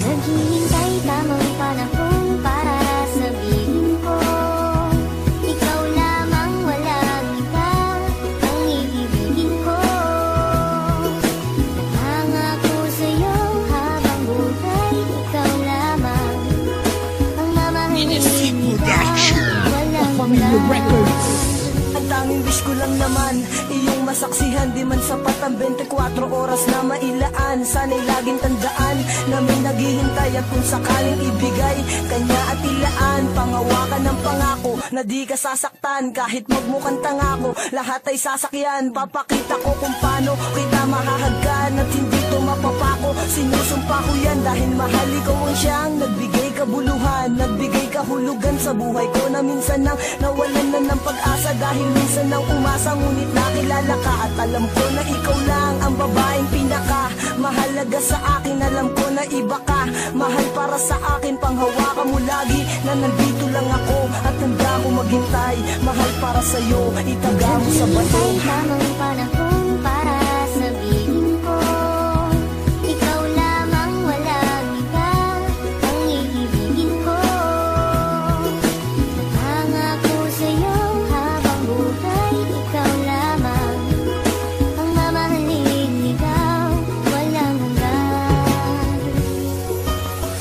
Naghihintay tamang panahon para sabihin ko, ikaw lamang, walang iba ang iibigin ko. Nangako sa'yo habang buhay, ikaw lamang ang mamahalin. Walang iba. Ang tanging wish ko lang naman, iyong masaksihan. Di man sapat ang 24 oras na mailaan. Sana'y laging tandaan na may naghihintay. At kung sakaling ibigay, kanya at ilaan. Pangawakan ng pangako na di ka sasaktan. Kahit magmukhang tangako, lahat ay sasakyan. Papakita ko kung paano kita mahahagkan. At hindi to mapapako, sinusumpa ko yan. Dahil mahal ikaw ang siyang nagbigay kabuluhan, nagbigay kahulugan sa buhay ko. Na minsan nang nawalan na ng pag-asa. Dahil minsan nang umasa, ngunit nakilala ka. At alam ko na ikaw lang ang babaeng pinaka mahalaga sa akin. Alam ko na iba ka, mahal para sa akin. Panghawakan mo lagi na nandito lang ako. At handa ko maghintay, mahal para sa'yo. Itaga mo sa bato. Naghihintay tamang panahon para sabihin ko, ikaw lamang, walang iba ang iibigin ko. Nangako sa'yo habang buhay, ikaw lamang ang mamahalin. Ikaw, walang hanggan.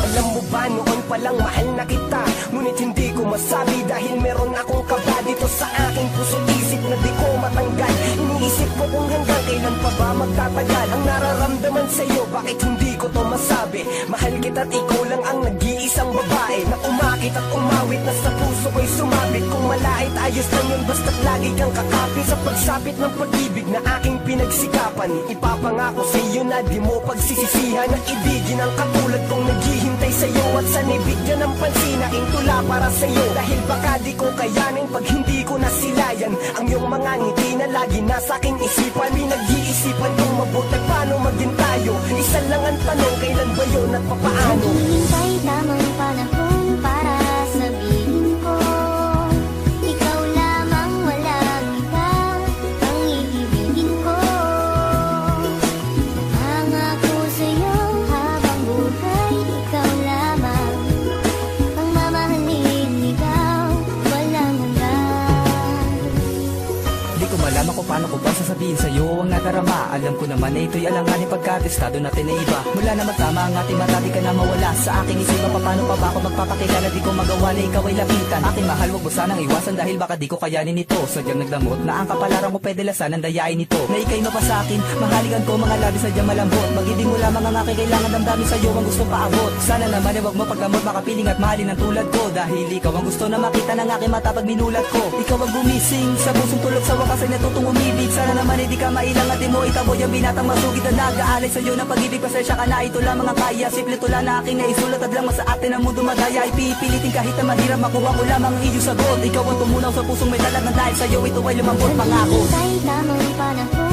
Alam mo ba noon palang mahal na kita, ngunit hindi ko masabi. Dahil meron akong kaba dito sa aking puso't isip na di ko matanggal. Iniisip ko kung hanggang kailan pa ba magtatagal ang nararamdaman sa'yo. Bakit hindi ko to masabi? Mahal kita't ikaw lang ang nag-iisang babae na umakit at umawit na sa puso ko'y sumabit. Kung malait ayos lang yun, basta't lagi kang kakapit sa pagsapit ng pag-ibig na aking pinagsikapan. Ipapangako sa'yo na di mo pagsisisihan na ibigin ang katulad kong naghihintay sa'yo. At sanibigyan ng pansin aking tula para sa'yo. Dahil baka di ko kayanin pag hindi ko nasilayan ang iyong mga ngiti na lagi nasa aking isipan. Pinag-iisipan kong mabuti paano maging tayo. Isa lang ang tanong, kailan ba yun at papaano? Naghihintay tamang panahon para sabihin ko, ikaw lamang, walang iba ang iibigin ko. Nangako sa'yo habang buhay, ikaw lamang ang mamahalin. Ikaw, walang hanggan. Di ko malaman kung paano ko ba sasabihin sa'yo ang nadarama. Alam ko naman na ito'y alanganin pagkatestado natin na iba. Mula na magtama ang ating mata, di ka na mawala sa aking isipan. Paano pa ba ako magpapakilala? Di ko magawa na ikaw ay lapitan. Aking mahal, wag mo sanang iwasan dahil baka di ko kayanin ito. Sadyang nagdamot na ang kapalaran mo pwede lasan ang dayain nito. Na ika'y mapa sa akin, mahalikan ko mga labi sadyang malambot. Mag-ibig mo lamang ang aking kailangan, damdamin sa'yo ang gusto paabot. Sana naman ay wag mo pagdamot, makapiling at mahalin ang tulad ko. Dahil ikaw ang gusto na makita ng aking mata pag minulat ko. Ikaw ang gumising sa pusong tulog, sa wakas ay natutong umibig. Sana naman ay di ka mailang at di mo itaboy ang binatang masugid na nag-aalay sa'yo ng pag-ibig. Pasensya ka na, ito lamang ang kaya. Simple tula na aking naisulat at lang sa atin ang mundo madaya. Ipipilitin kahit na mahirap, makuha ko lamang ang iyong sagot. Ikaw ang tumunaw sa pusong may talag na dahil sa'yo ito ay lumambot pangako. Naghihintay tamang panahon